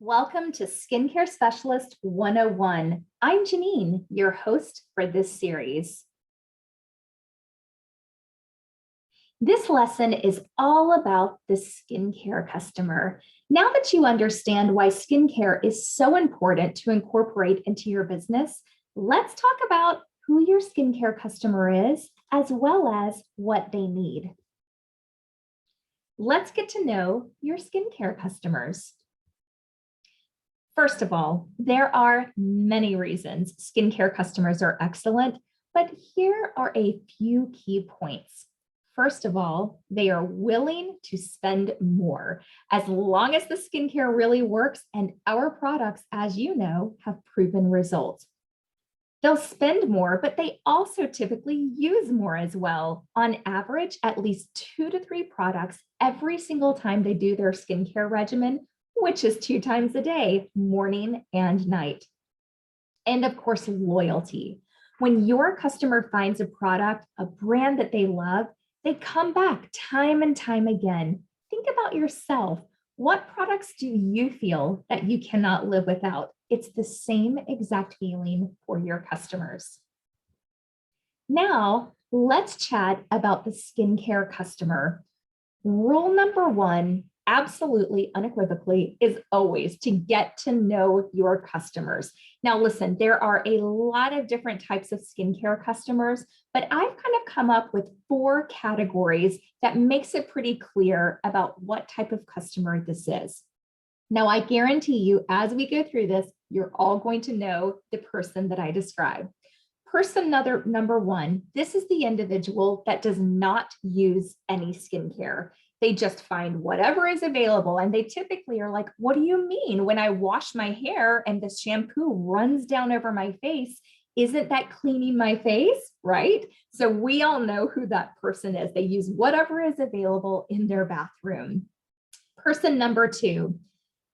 Welcome to Skincare Specialist 101. I'm Janine, your host for this series. This lesson is all about the skincare customer. Now that you understand why skincare is so important to incorporate into your business, let's talk about who your skincare customer is, as well as what they need. Let's get to know your skincare customers. First of all, there are many reasons skincare customers are excellent, but here are a few key points. First of all, they are willing to spend more as long as the skincare really works, and our products, as you know, have proven results. They'll spend more, but they also typically use more as well. On average, at least 2 to 3 products every single time they do their skincare regimen, which is 2 times a day, morning and night. And of course, loyalty. When your customer finds a product, a brand that they love, they come back time and time again. Think about yourself. What products do you feel that you cannot live without? It's the same exact feeling for your customers. Now, let's chat about the skincare customer. Rule number 1, absolutely unequivocally, is always to get to know your customers. Now, listen, there are a lot of different types of skincare customers, but I've kind of come up with 4 categories that makes it pretty clear about what type of customer this is. Now, I guarantee you, as we go through this, you're all going to know the person that I described. Person number 1, this is the individual that does not use any skincare. They just find whatever is available. And they typically are like, what do you mean? When I wash my hair and the shampoo runs down over my face, isn't that cleaning my face, right? So we all know who that person is. They use whatever is available in their bathroom. Person number 2,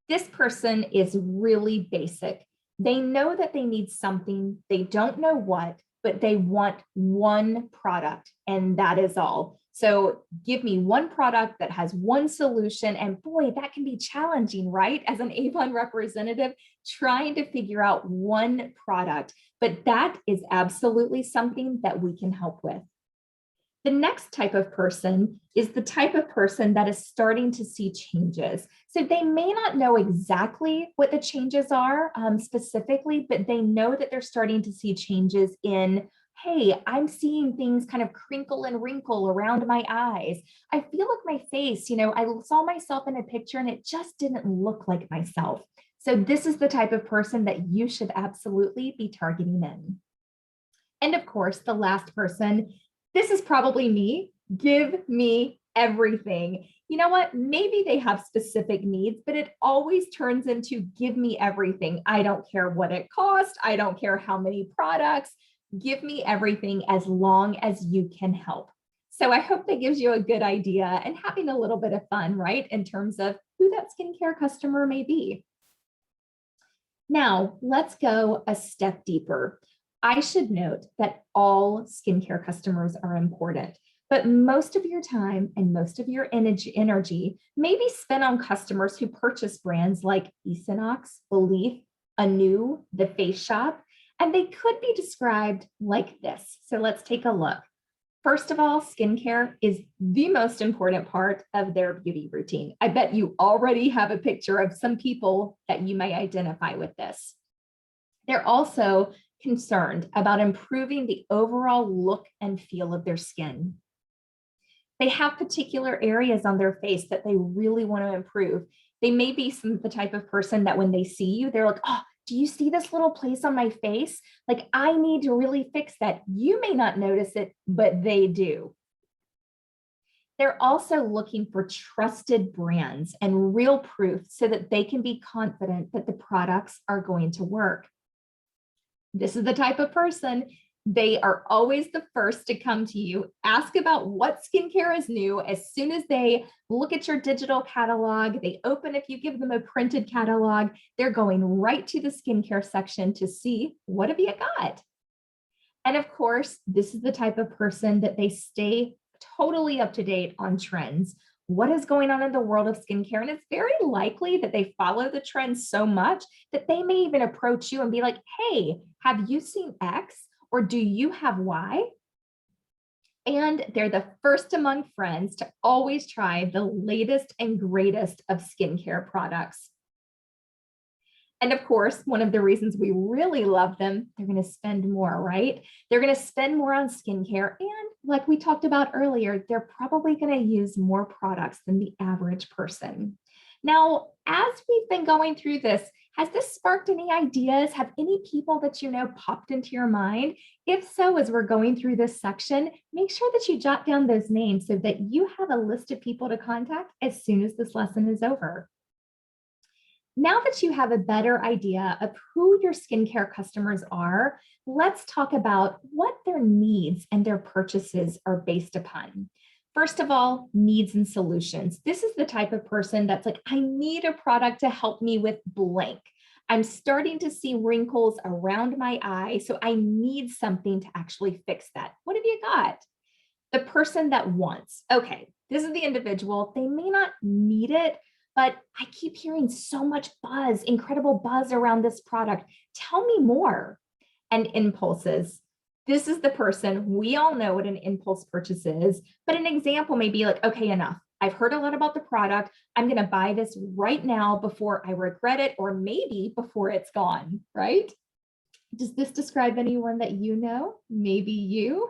this person is really basic. They know that they need something, they don't know what, but they want one product, and that is all. So give me one product that has one solution, and boy, that can be challenging, right? As an Avon representative, trying to figure out one product, but that is absolutely something that we can help with. The next type of person is the type of person that is starting to see changes. So they may not know exactly what the changes are specifically, but they know that they're starting to see changes in, hey, I'm seeing things kind of crinkle and wrinkle around my eyes. I feel like my face, I saw myself in a picture and it just didn't look like myself. So this is the type of person that you should absolutely be targeting in. And of course, the last person, this is probably me. Give me everything. You know what? Maybe they have specific needs, but it always turns into give me everything. I don't care what it costs. I don't care how many products. Give me everything as long as you can help. So I hope that gives you a good idea and having a little bit of fun, right? In terms of who that skincare customer may be. Now, let's go a step deeper. I should note that all skincare customers are important, but most of your time and most of your energy may be spent on customers who purchase brands like Equinox, Belif, Anew, The Face Shop, and they could be described like this. So let's take a look. First of all, skincare is the most important part of their beauty routine. I bet you already have a picture of some people that you may identify with this. They're also concerned about improving the overall look and feel of their skin. They have particular areas on their face that they really want to improve. They may be the type of person that when they see you, they're like, oh, do you see this little place on my face? Like, I need to really fix that. You may not notice it, but they do. They're also looking for trusted brands and real proof so that they can be confident that the products are going to work. This is the type of person, they are always the first to come to you, ask about what skincare is new. As soon as they look at your digital catalog, they open, if you give them a printed catalog, they're going right to the skincare section to see what have you got. And of course, this is the type of person that they stay totally up to date on trends. what is going on in the world of skincare. And it's very likely that they follow the trends so much that they may even approach you and be like, hey, have you seen X or do you have Y? And they're the first among friends to always try the latest and greatest of skincare products. And of course, one of the reasons we really love them, they're going to spend more, right? They're going to spend more on skincare. And like we talked about earlier, they're probably going to use more products than the average person. Now, as we've been going through this, has this sparked any ideas? Have any people that you know popped into your mind? If so, as we're going through this section, make sure that you jot down those names so that you have a list of people to contact as soon as this lesson is over. Now that you have a better idea of who your skincare customers are, let's talk about what their needs and their purchases are based upon. First of all, needs and solutions. This is the type of person that's like, I need a product to help me with blank. I'm starting to see wrinkles around my eye, so I need something to actually fix that. What have you got? The person that wants, okay, this is the individual. They may not need it, but I keep hearing so much buzz, incredible buzz around this product. Tell me more. And impulses. This is the person, we all know what an impulse purchase is, but an example may be like, okay, enough. I've heard a lot about the product. I'm going to buy this right now before I regret it, or maybe before it's gone, right? Does this describe anyone that you know? Maybe you?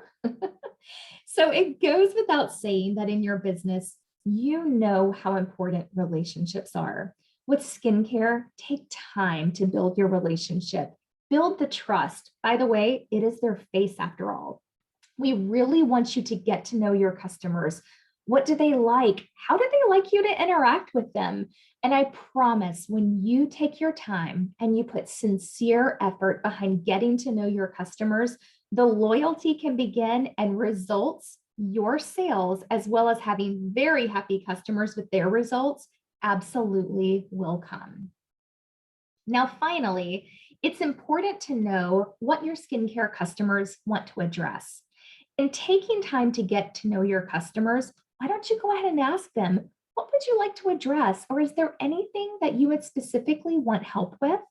So it goes without saying that in your business, you know how important relationships are. With skincare, take time to build your relationship, build the trust. By the way, it is their face after all. We really want you to get to know your customers. What do they like? How do they like you to interact with them? And I promise when you take your time and you put sincere effort behind getting to know your customers, the loyalty can begin and results, your sales, as well as having very happy customers with their results, absolutely will come. Now, finally, it's important to know what your skincare customers want to address. In taking time to get to know your customers, why don't you go ahead and ask them, what would you like to address? Or is there anything that you would specifically want help with?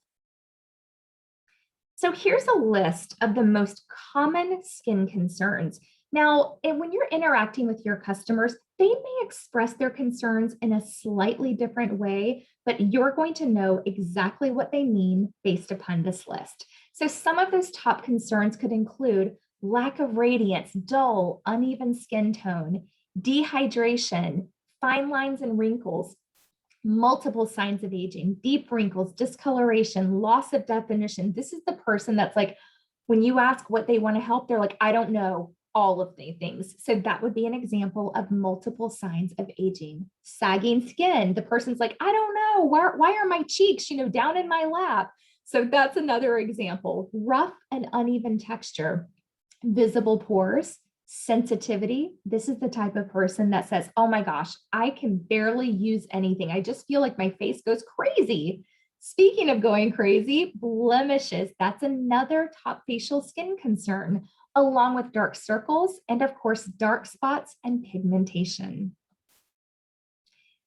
So here's a list of the most common skin concerns. Now, when you're interacting with your customers, they may express their concerns in a slightly different way, but you're going to know exactly what they mean based upon this list. So some of those top concerns could include lack of radiance, dull, uneven skin tone, dehydration, fine lines and wrinkles, multiple signs of aging, deep wrinkles, discoloration, loss of definition. This is the person that's like, when you ask what they want to help, they're like, I don't know all of the things. So that would be an example of multiple signs of aging. Sagging skin. The person's like, I don't know, why are my cheeks, down in my lap? So that's another example. Rough and uneven texture, visible pores, sensitivity. This is the type of person that says, oh my gosh, I can barely use anything. I just feel like my face goes crazy. Speaking of going crazy, blemishes. That's another top facial skin concern, along with dark circles and of course, dark spots and pigmentation.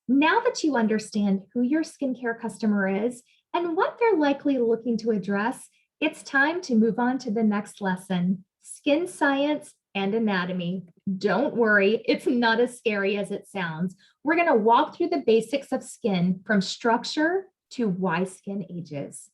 Now that you understand who your skincare customer is and what they're likely looking to address, it's time to move on to the next lesson, skin science and anatomy. Don't worry, it's not as scary as it sounds. We're going to walk through the basics of skin from structure to why skin ages.